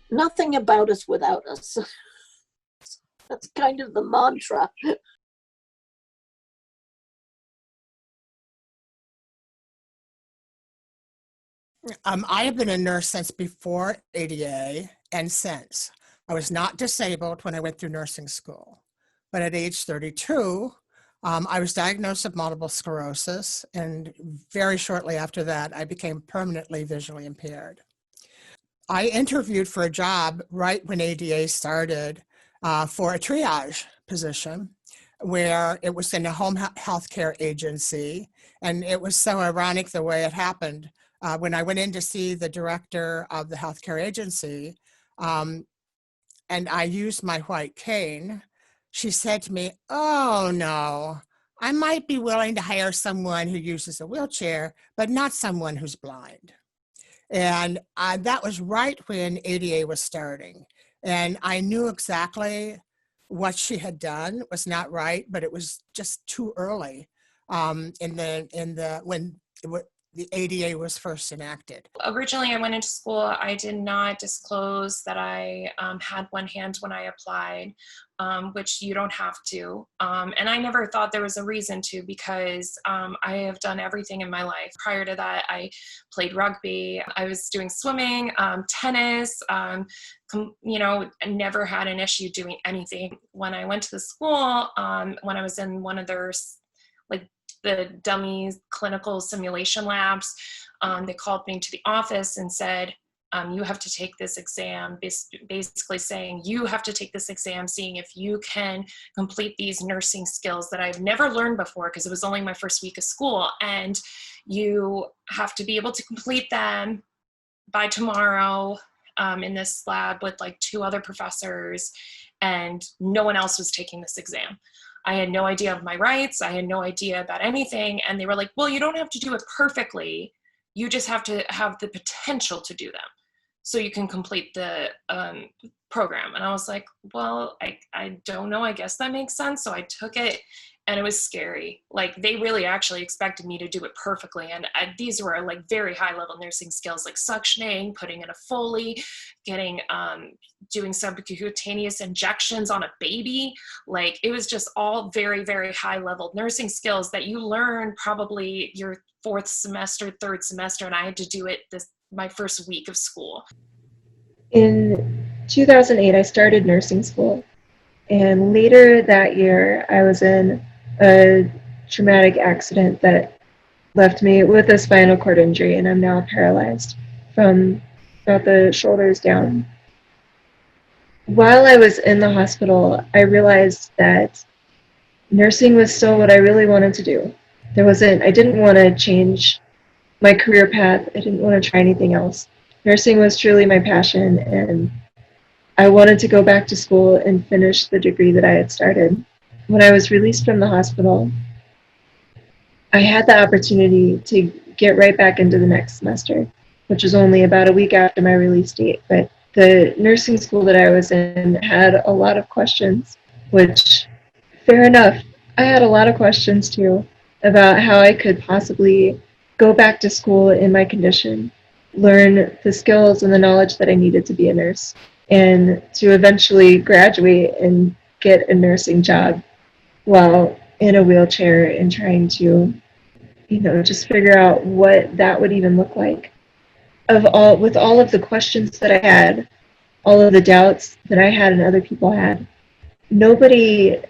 nothing about us without us. That's kind of the mantra. I have been a nurse since before ADA and since. I was not disabled when I went through nursing school, but at age 32, I was diagnosed with multiple sclerosis, and very shortly after that, I became permanently visually impaired. I interviewed for a job right when ADA started for a triage position where it was in a home health care agency. And it was so ironic the way it happened. When I went in to see the director of the healthcare agency, um, and I used my white cane, she said to me, "Oh no, I might be willing to hire someone who uses a wheelchair, but not someone who's blind." And that was right when ADA was starting. And I knew exactly what she had done was not right, but it was just too early when the ADA was first enacted. Originally, I went into school. I did not disclose that I had one hand when I applied, which you don't have to. And I never thought there was a reason to, because I have done everything in my life. Prior to that, I played rugby. I was doing swimming, tennis, I never had an issue doing anything. When I went to the school, when I was in one of their the dummy clinical simulation labs, they called me to the office and said, you have to take this exam, basically saying you have to take this exam, seeing if you can complete these nursing skills that I've never learned before, because it was only my first week of school. And you have to be able to complete them by tomorrow in this lab with like 2 other professors, and no one else was taking this exam. I had no idea of my rights. I had no idea about anything. And they were like, well, you don't have to do it perfectly. You just have to have the potential to do them so you can complete the program. And I was like, well, I don't know. I guess that makes sense. So I took it, and it was scary. Like, they really actually expected me to do it perfectly. And these were like very high level nursing skills, like suctioning, putting in a Foley, doing subcutaneous injections on a baby. Like, it was just all very, very high level nursing skills that you learn probably your 4th semester, 3rd semester. And I had to do it my first week of school. In 2008, I started nursing school. And later that year, I was in a traumatic accident that left me with a spinal cord injury, and I'm now paralyzed from about the shoulders down. While I was in the hospital, I realized that nursing was still what I really wanted to do. I didn't want to change my career path. I didn't want to try anything else. Nursing was truly my passion, and I wanted to go back to school and finish the degree that I had started. When I was released from the hospital, I had the opportunity to get right back into the next semester, which was only about a week after my release date. But the nursing school that I was in had a lot of questions, which, fair enough, I had a lot of questions too about how I could possibly go back to school in my condition, learn the skills and the knowledge that I needed to be a nurse, and to eventually graduate and get a nursing job while in a wheelchair and trying to, just figure out what that would even look like. With all of the questions that I had, all of the doubts that I had and other people had, nobody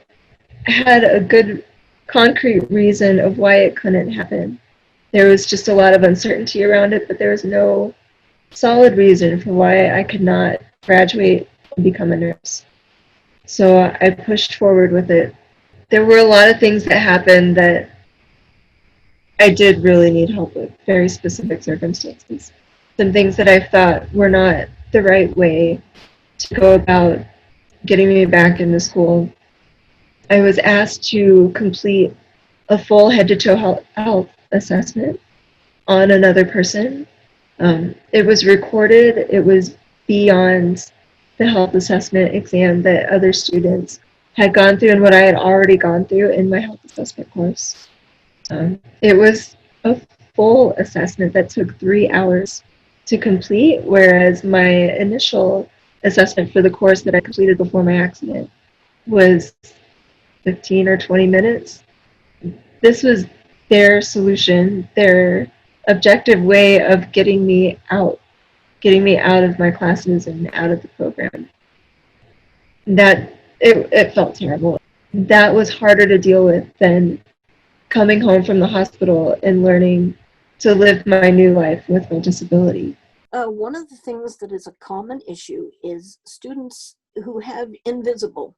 had a good concrete reason of why it couldn't happen. There was just a lot of uncertainty around it, but there was no solid reason for why I could not graduate and become a nurse. So I pushed forward with it. There were a lot of things that happened that I did really need help with, very specific circumstances. Some things that I thought were not the right way to go about getting me back into school. I was asked to complete a full head-to-toe health assessment on another person. It was recorded. It was beyond the health assessment exam that other students had gone through and what I had already gone through in my health assessment course. It was a full assessment that took 3 hours to complete, whereas my initial assessment for the course that I completed before my accident was 15 or 20 minutes. This was their solution, their objective way of getting me out of my classes and out of the program. That it felt terrible. That was harder to deal with than coming home from the hospital and learning to live my new life with my disability. One of the things that is a common issue is students who have invisible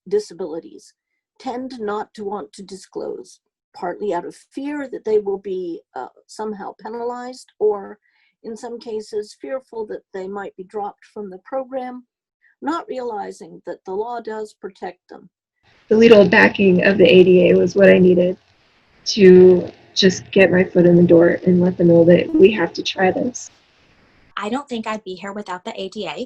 disabilities tend not to want to disclose, partly out of fear that they will be somehow penalized, or in some cases fearful that they might be dropped from the program, not realizing that the law does protect them. The legal backing of the ADA was what I needed to just get my foot in the door and let them know that we have to try this. I don't think I'd be here without the ADA.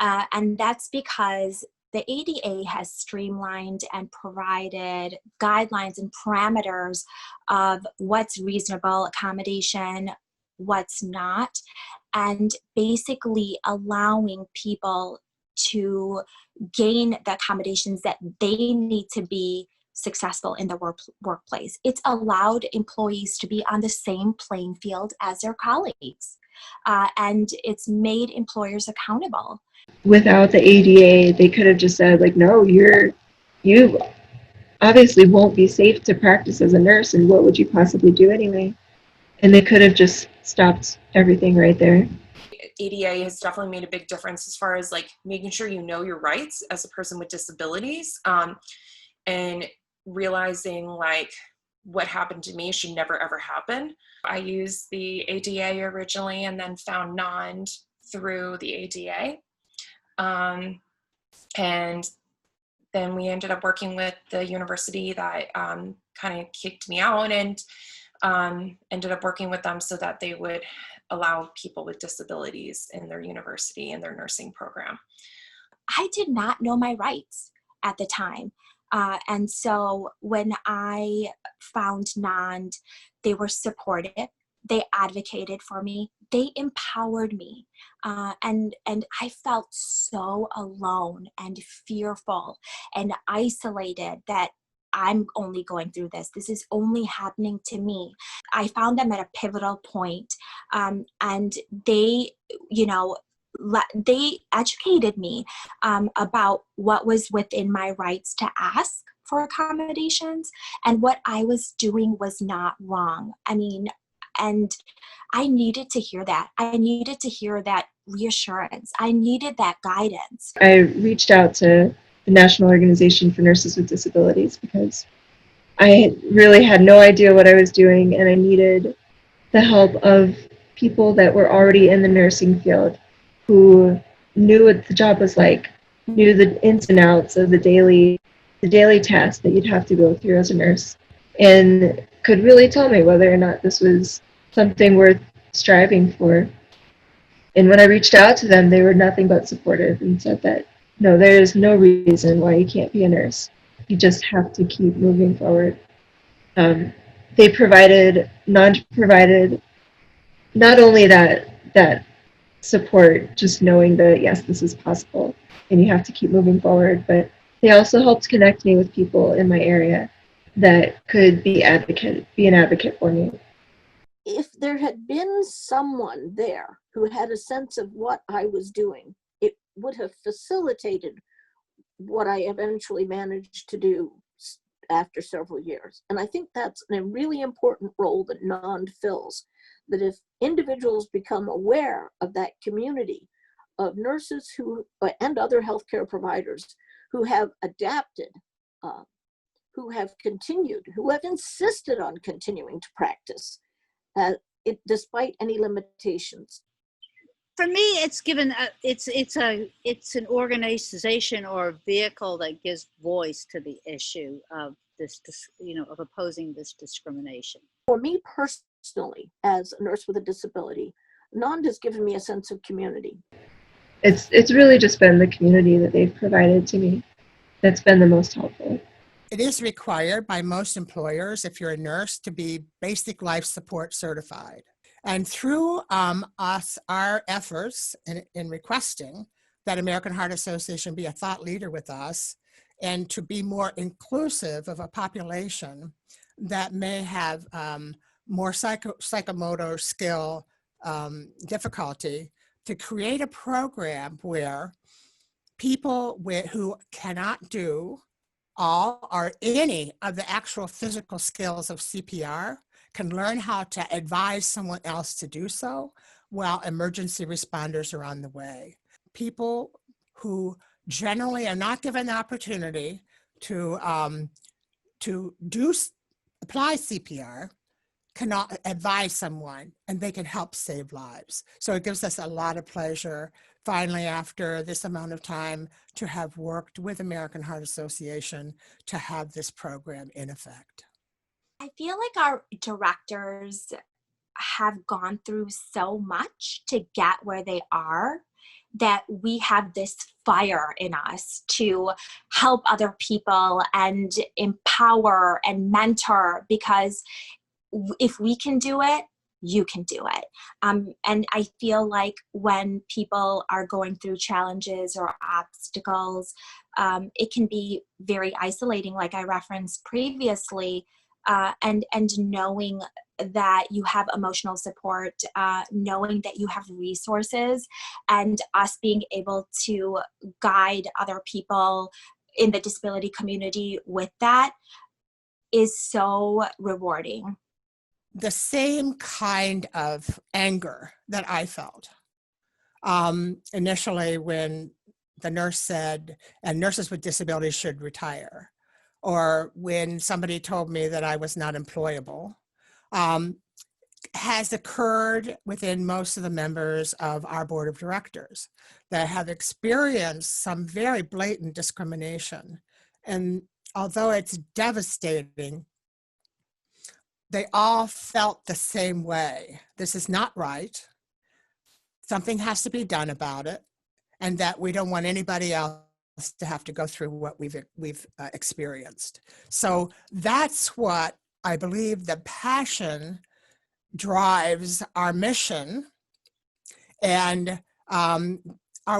And that's because the ADA has streamlined and provided guidelines and parameters of what's reasonable accommodation, what's not, and basically allowing people to gain the accommodations that they need to be successful in the workplace. It's allowed employees to be on the same playing field as their colleagues. And it's made employers accountable. Without the ADA, they could have just said, like, no, you obviously won't be safe to practice as a nurse, and what would you possibly do anyway? And they could have just stopped everything right there. ADA has definitely made a big difference as far as like making sure you know your rights as a person with disabilities, and realizing like what happened to me should never ever happen. I used the ADA originally and then found NOND through the ADA. And then we ended up working with the university that kind of kicked me out, and ended up working with them so that they would allow people with disabilities in their university and their nursing program. I did not know my rights at the time. And so when I found NOND, they were supportive. They advocated for me. They empowered me. And I felt so alone and fearful and isolated that I'm only going through this. This is only happening to me. I found them at a pivotal point. And they, they educated me about what was within my rights to ask for accommodations, and what I was doing was not wrong. And I needed to hear that. I needed to hear that reassurance. I needed that guidance. I reached out to the National Organization for Nurses with Disabilities because I really had no idea what I was doing, and I needed the help of people that were already in the nursing field who knew what the job was like, knew the ins and outs of the daily tasks that you'd have to go through as a nurse, and could really tell me whether or not this was something worth striving for. And when I reached out to them, they were nothing but supportive and said that, no, there is no reason why you can't be a nurse. You just have to keep moving forward. NOND provided not only that support, just knowing that, yes, this is possible and you have to keep moving forward, but they also helped connect me with people in my area that could be an advocate for me. If there had been someone there who had a sense of what I was doing, it would have facilitated what I eventually managed to do after several years. And I think that's a really important role that NOND fills, that if individuals become aware of that community of nurses who and other healthcare providers who have adapted, who have continued, who have insisted on continuing to practice, despite any limitations. For me, it's given it's an organization or a vehicle that gives voice to the issue of this, of opposing this discrimination. For me personally, as a nurse with a disability, NOND has given me a sense of community. It's really just been the community that they've provided to me that's been the most helpful. It is required by most employers, if you're a nurse, to be basic life support certified. And through our efforts in requesting that American Heart Association be a thought leader with us and to be more inclusive of a population that may have more psychomotor skill difficulty, to create a program where people who cannot do all or any of the actual physical skills of CPR can learn how to advise someone else to do so while emergency responders are on the way. People who generally are not given the opportunity to apply CPR cannot advise someone, and they can help save lives. So it gives us a lot of pleasure, finally, after this amount of time, to have worked with American Heart Association to have this program in effect. I feel like our directors have gone through so much to get where they are that we have this fire in us to help other people and empower and mentor, because if we can do it, you can do it. And I feel like when people are going through challenges or obstacles, it can be very isolating, like I referenced previously, and knowing that you have emotional support, knowing that you have resources, and us being able to guide other people in the disability community with that is so rewarding. The same kind of anger that I felt initially when the nurse said, and nurses with disabilities should retire, or when somebody told me that I was not employable, has occurred within most of the members of our board of directors that have experienced some very blatant discrimination. And although it's devastating, they all felt the same way. This is not right. Something has to be done about it, and that we don't want anybody else to have to go through what we've experienced. So that's what I believe the passion drives our mission. And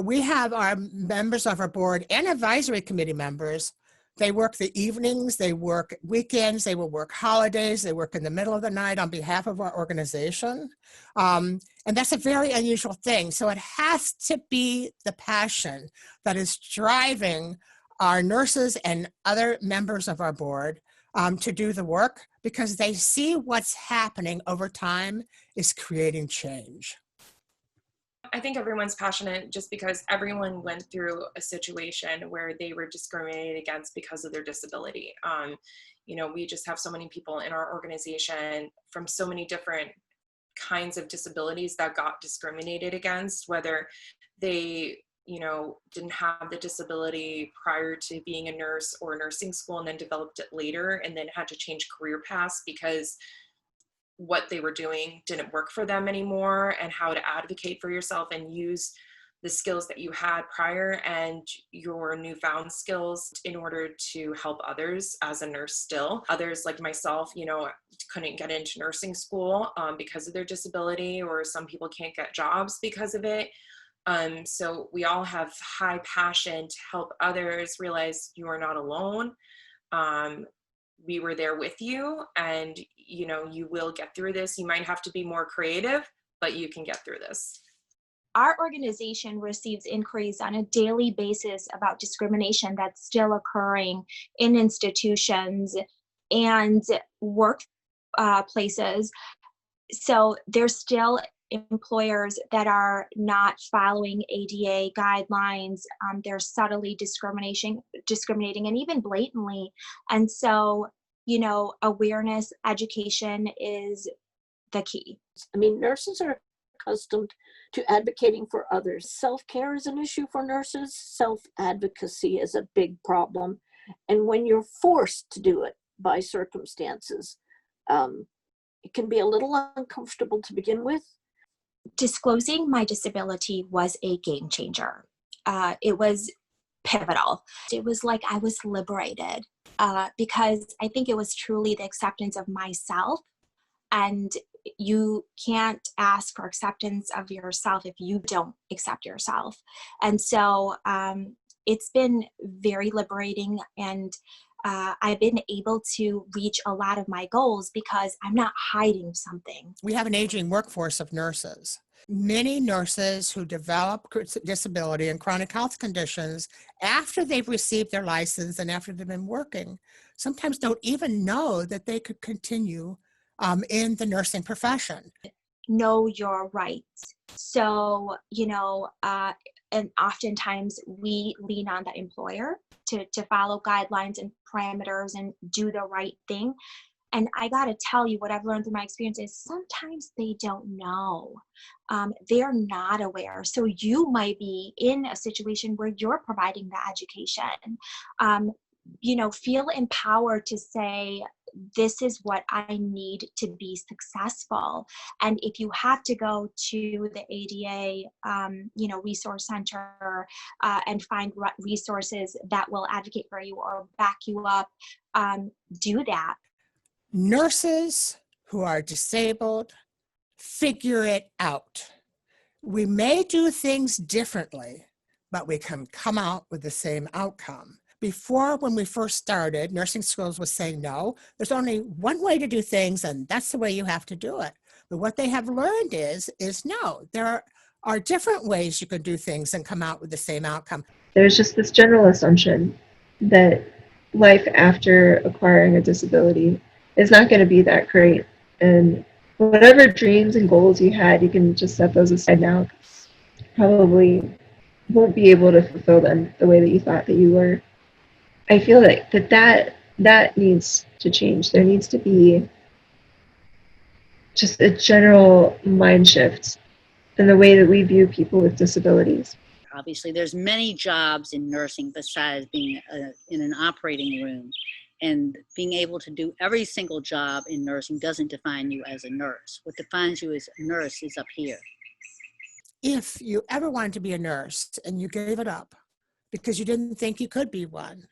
we have our members of our board and advisory committee members. They work the evenings, they work weekends, they will work holidays, they work in the middle of the night on behalf of our organization. And that's a very unusual thing. So it has to be the passion that is driving our nurses and other members of our board to do the work, because they see what's happening over time is creating change. I think everyone's passionate just because everyone went through a situation where they were discriminated against because of their disability. We just have so many people in our organization from so many different kinds of disabilities that got discriminated against, whether they didn't have the disability prior to being a nurse or nursing school and then developed it later and then had to change career paths because what they were doing didn't work for them anymore, and how to advocate for yourself and use the skills that you had prior and your newfound skills in order to help others as a nurse still. Others like myself, couldn't get into nursing school because of their disability, or some people can't get jobs because of it. So we all have high passion to help others realize you are not alone. We were there with you, and you will get through this. You might have to be more creative, but you can get through this. Our organization receives inquiries on a daily basis about discrimination that's still occurring in institutions and work places. So there's still employers that are not following ADA guidelines. They're subtly discriminating and even blatantly. And so, awareness, education is the key. I mean, nurses are accustomed to advocating for others. Self-care is an issue for nurses. Self-advocacy is a big problem. And when you're forced to do it by circumstances, it can be a little uncomfortable to begin with. Disclosing my disability was a game changer. It was pivotal. It was like I was liberated because I think it was truly the acceptance of myself And you can't ask for acceptance of yourself if you don't accept yourself. And so it's been very liberating, and I've been able to reach a lot of my goals because I'm not hiding something. We have an aging workforce of nurses. Many nurses who develop disability and chronic health conditions after they've received their license and after they've been working sometimes don't even know that they could continue in the nursing profession. Know your rights. So, and oftentimes we lean on the employer to follow guidelines and parameters and do the right thing. And I got to tell you, what I've learned through my experience is sometimes they don't know. They're not aware. So you might be in a situation where you're providing the education. Feel empowered to say, this is what I need to be successful. And if you have to go to the ADA, resource center and find resources that will advocate for you or back you up, do that. Nurses who are disabled figure it out. We may do things differently, but we can come out with the same outcome. Before, when we first started, nursing schools was saying, no, there's only one way to do things, and that's the way you have to do it. But what they have learned is no, there are different ways you can do things and come out with the same outcome. There's just this general assumption that life after acquiring a disability is not going to be that great. And whatever dreams and goals you had, you can just set those aside now. Probably won't be able to fulfill them the way that you thought that you were. I feel like that needs to change. There needs to be just a general mind shift in the way that we view people with disabilities. Obviously, there's many jobs in nursing besides being in an operating room. And being able to do every single job in nursing doesn't define you as a nurse. What defines you as a nurse is up here. If you ever wanted to be a nurse and you gave it up because you didn't think you could be one,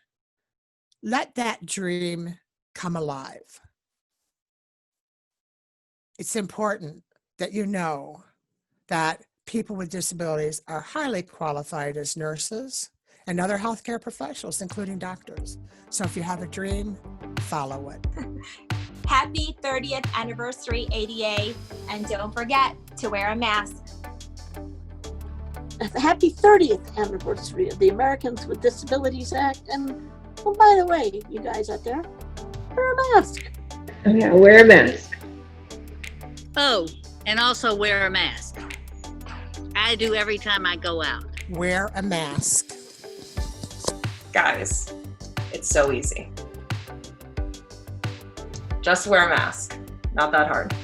let that dream come alive. It's important that you know that people with disabilities are highly qualified as nurses and other healthcare professionals, including doctors. So if you have a dream, follow it. Happy 30th anniversary, ADA, and don't forget to wear a mask. Happy 30th anniversary of the Americans with Disabilities Act. And, oh, by the way, you guys out there, wear a mask. Oh yeah, wear a mask. Oh, and also wear a mask. I do every time I go out. Wear a mask. Guys, it's so easy. Just wear a mask. Not that hard.